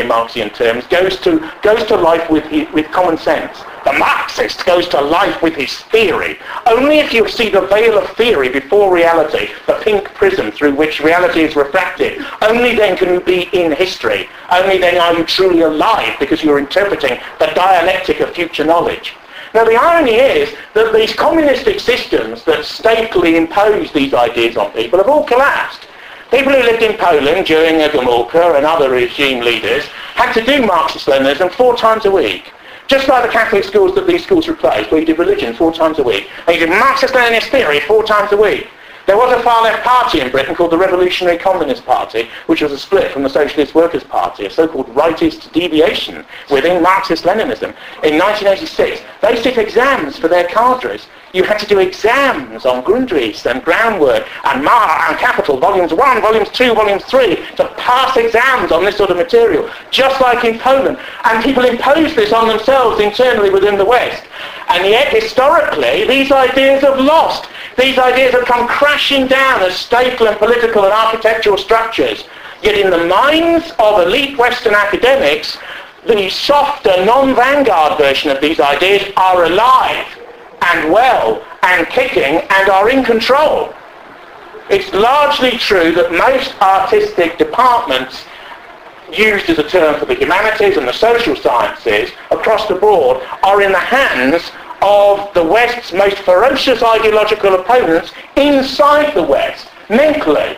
in Marxian terms, goes to life with common sense. The Marxist goes to life with his theory. Only if you see the veil of theory before reality, the pink prism through which reality is refracted, only then can you be in history. Only then are you truly alive, because you're interpreting the dialectic of future knowledge. Now the irony is that these communistic systems that stately impose these ideas on people have all collapsed. People who lived in Poland during Gomulka and other regime leaders had to do Marxist-Leninism 4 times a week. Just like the Catholic schools that these schools replaced, where you did religion 4 times a week. And you did Marxist-Leninist theory 4 times a week. There was a far-left party in Britain called the Revolutionary Communist Party, which was a split from the Socialist Workers' Party, a so-called rightist deviation within Marxist-Leninism. In 1986, they set exams for their cadres. You had to do exams on Grundrisse and groundwork and and Capital, volumes 1, volumes 2, volumes 3, to pass exams on this sort of material, just like in Poland. And people imposed this on themselves internally within the West. And yet, historically, these ideas have lost. These ideas have come crashing down as statal and political and architectural structures. Yet in the minds of elite Western academics, the softer, non-vanguard version of these ideas are alive and well and kicking and are in control. It's largely true that most artistic departments used as a term for the humanities and the social sciences across the board are in the hands of the West's most ferocious ideological opponents inside the West, mentally.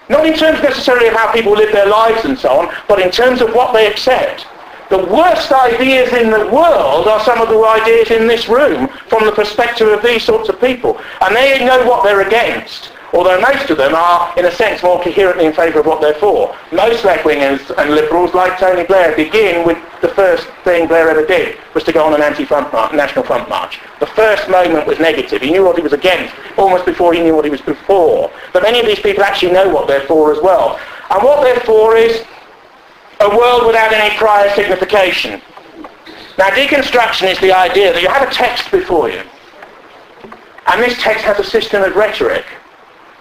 Not in terms necessarily of how people live their lives and so on, but in terms of what they accept. The worst ideas in the world are some of the ideas in this room from the perspective of these sorts of people. And they know what they're against, although most of them are, in a sense, more coherently in favour of what they're for. Most left-wingers and liberals, like Tony Blair, begin with the first thing Blair ever did, was to go on an National Front March. The first moment was negative. He knew what he was against almost before he knew what he was for. But many of these people actually know what they're for as well. And what they're for is a world without any prior signification. Now, deconstruction is the idea that you have a text before you, and this text has a system of rhetoric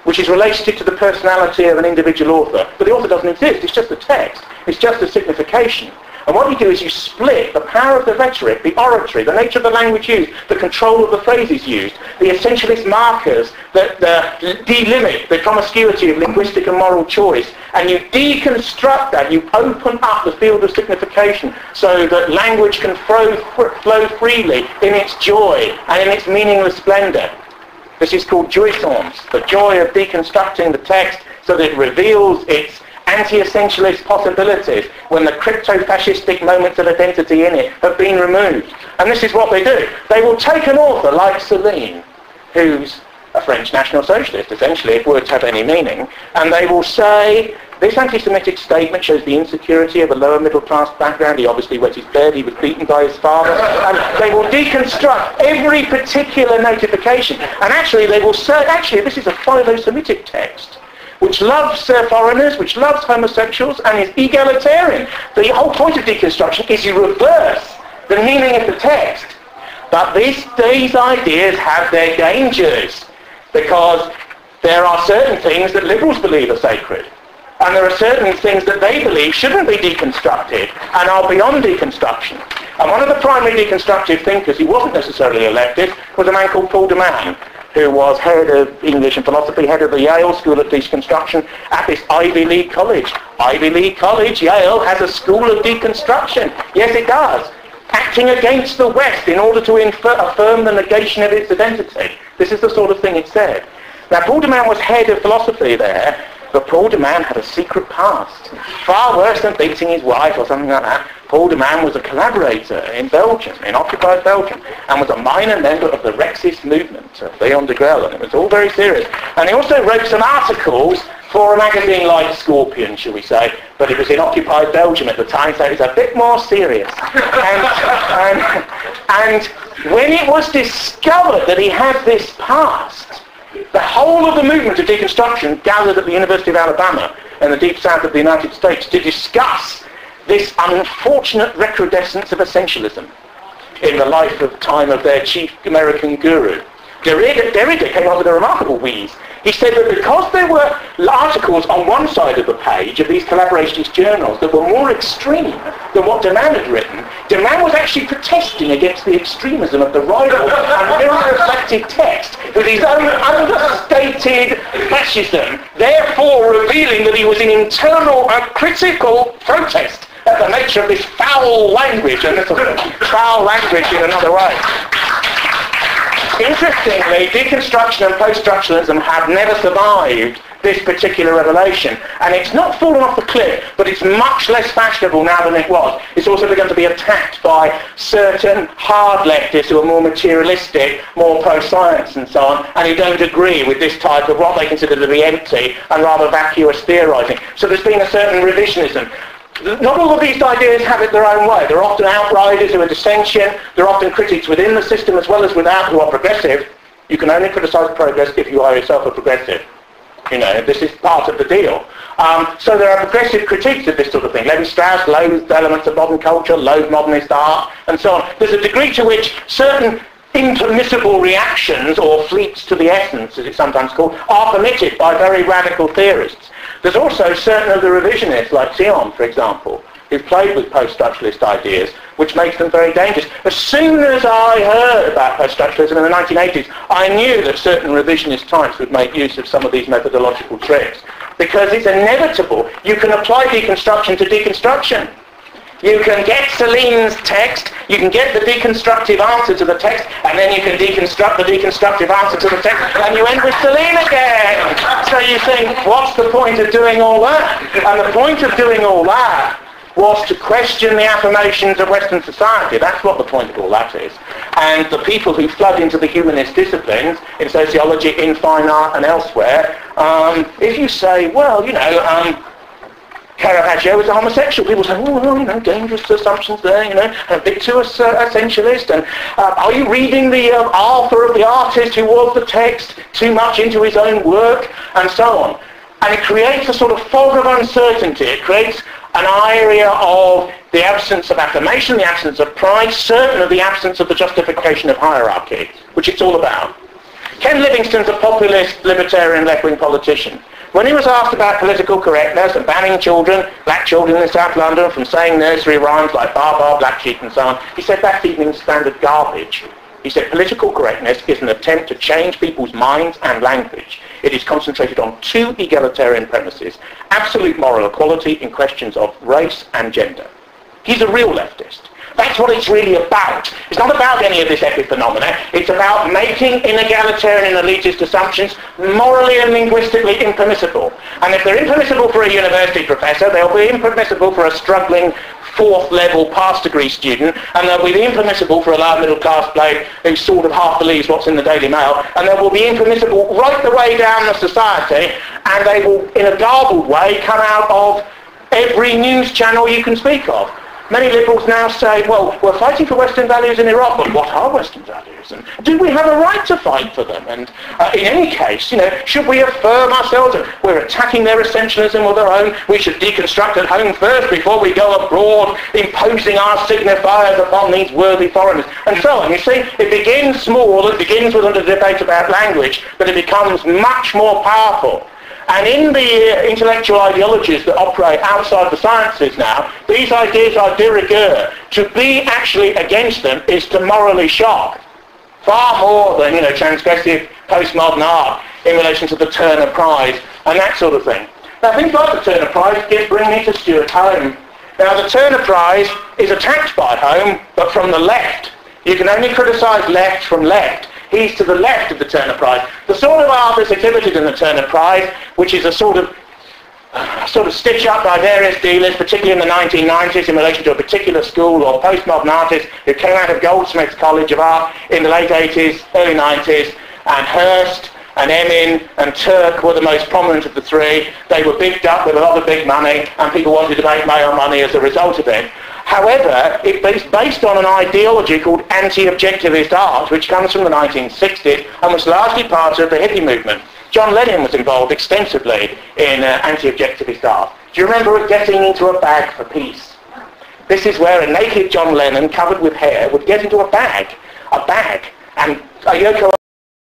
which is related to the personality of an individual author. But the author doesn't exist, it's just a text, it's just a signification. And what you do is you split the power of the rhetoric, the oratory, the nature of the language used, the control of the phrases used, the essentialist markers that delimit the promiscuity of linguistic and moral choice, and you deconstruct that, you open up the field of signification so that language can flow freely in its joy and in its meaningless splendour. This is called jouissance, the joy of deconstructing the text so that it reveals its anti-essentialist possibilities when the crypto-fascistic moments of identity in it have been removed. And this is what they do. They will take an author like Céline, who's a French National Socialist, essentially, if words have any meaning, and they will say, this anti-Semitic statement shows the insecurity of a lower middle class background. He obviously wet his bed, he was beaten by his father. And they will deconstruct every particular notification. And actually they will say, actually this is a philo-Semitic text, which loves foreigners, which loves homosexuals, and is egalitarian. The whole point of deconstruction is you reverse the meaning of the text. But these ideas have their dangers, because there are certain things that liberals believe are sacred. And there are certain things that they believe shouldn't be deconstructed and are beyond deconstruction. And one of the primary deconstructive thinkers, who wasn't necessarily elected, was a man called Paul de Man, who was head of English and philosophy, head of the Yale School of Deconstruction at this Ivy League college. Ivy League College, Yale, has a school of deconstruction. Yes, it does. Acting against the West in order to affirm the negation of its identity. This is the sort of thing it said. Now, Paul de Man was head of philosophy there, but Paul de Man had a secret past. Far worse than beating his wife or something like that. Paul de Man was a collaborator in Belgium, in occupied Belgium, and was a minor member of the Rexist movement of Leon de Grelle, and it was all very serious. And he also wrote some articles for a magazine like Scorpion, shall we say, but it was in occupied Belgium at the time, so it was a bit more serious. And when it was discovered that he had this past, the whole of the movement of deconstruction gathered at the University of Alabama in the deep south of the United States to discuss this unfortunate recrudescence of essentialism in the time of their chief American guru. Derrida came up with a remarkable wheeze. He said that because there were articles on one side of the page of these collaborationist journals that were more extreme than what De Man had written, De Man was actually protesting against the extremism of the rival and mirror-reflected text with his own understated fascism, therefore revealing that he was in internal critical protest at the nature of this foul language, and this foul language in another way. Interestingly, deconstruction and post-structuralism have never survived this particular revelation. And it's not fallen off the cliff, but it's much less fashionable now than it was. It's also begun to be attacked by certain hard leftists who are more materialistic, more pro-science and so on, and who don't agree with this type of what they consider to be empty and rather vacuous theorising. So there's been a certain revisionism. Not all of these ideas have it their own way. There are often outriders who are dissentient. There are often critics within the system as well as without who are progressive. You can only criticise progress if you are yourself a progressive. You know, this is part of the deal. So there are progressive critiques of this sort of thing. Levi-Strauss loathed elements of modern culture, loathed modernist art, and so on. There's a degree to which certain impermissible reactions, or fleets to the essence, as it's sometimes called, are permitted by very radical theorists. There's also certain of the revisionists, like Sion, for example, who've played with post-structuralist ideas, which makes them very dangerous. As soon as I heard about post-structuralism in the 1980s, I knew that certain revisionist types would make use of some of these methodological tricks, because it's inevitable. You can apply deconstruction to deconstruction. You can get Celine's text, you can get the deconstructive answer to the text, and then you can deconstruct the deconstructive answer to the text, and you end with Celine again. So you think, what's the point of doing all that? And the point of doing all that was to question the affirmations of Western society. That's what the point of all that is. And the people who flood into the humanist disciplines, in sociology, in fine art, and elsewhere, if you say, well, you know, Caravaggio was a homosexual. People say, oh, well, you know, dangerous assumptions there, you know, a bit too essentialist. And are you reading the author of the artist who was the text too much into his own work, and so on? And it creates a sort of fog of uncertainty. It creates an area of the absence of affirmation, the absence of pride, certain of the absence of the justification of hierarchy, which it's all about. Ken Livingstone's a populist, libertarian, left-wing politician. When he was asked about political correctness and banning children, black children in South London, from saying nursery rhymes like bar, bar, black sheep and so on, he said that's evening standard garbage. He said political correctness is an attempt to change people's minds and language. It is concentrated on two egalitarian premises: absolute moral equality in questions of race and gender. He's a real leftist. That's what it's really about. It's not about any of this epiphenomena. It's about making inegalitarian and elitist assumptions morally and linguistically impermissible. And if they're impermissible for a university professor, they'll be impermissible for a struggling fourth-level past degree student, and they'll be impermissible for a lower middle-class bloke who sort of half believes what's in the Daily Mail, and they will be impermissible right the way down the society, and they will, in a garbled way, come out of every news channel you can speak of. Many liberals now say, well, we're fighting for Western values in Iraq, but what are Western values? And do we have a right to fight for them? And in any case, you know, should we affirm ourselves? We're attacking their essentialism or their own. We should deconstruct at home first before we go abroad, imposing our signifiers upon these worthy foreigners, and so on. You see, it begins small, it begins with a debate about language, but it becomes much more powerful. And in the intellectual ideologies that operate outside the sciences now, these ideas are de rigueur. To be actually against them is to morally shock. Far more than, you know, transgressive postmodern art in relation to the Turner Prize and that sort of thing. Now, things like the Turner Prize bring me to Stewart home. Now, the Turner Prize is attacked by Home, but from the left. You can only criticise left from left. He's to the left of the Turner Prize. The sort of art that's exhibited in the Turner Prize, which is a sort of stitch up by various dealers, particularly in the 1990s in relation to a particular school or postmodern artist who came out of Goldsmiths College of Art in the late 80s, early 90s, and Hearst and Emin and Turk were the most prominent of the three. They were bigged up with a lot of big money, and people wanted to make mail money as a result of it. However, it's based on an ideology called anti-objectivist art, which comes from the 1960s and was largely part of the hippie movement. John Lennon was involved extensively in anti-objectivist art. Do you remember getting into a bag for peace? This is where a naked John Lennon, covered with hair, would get into a bag, and Yoko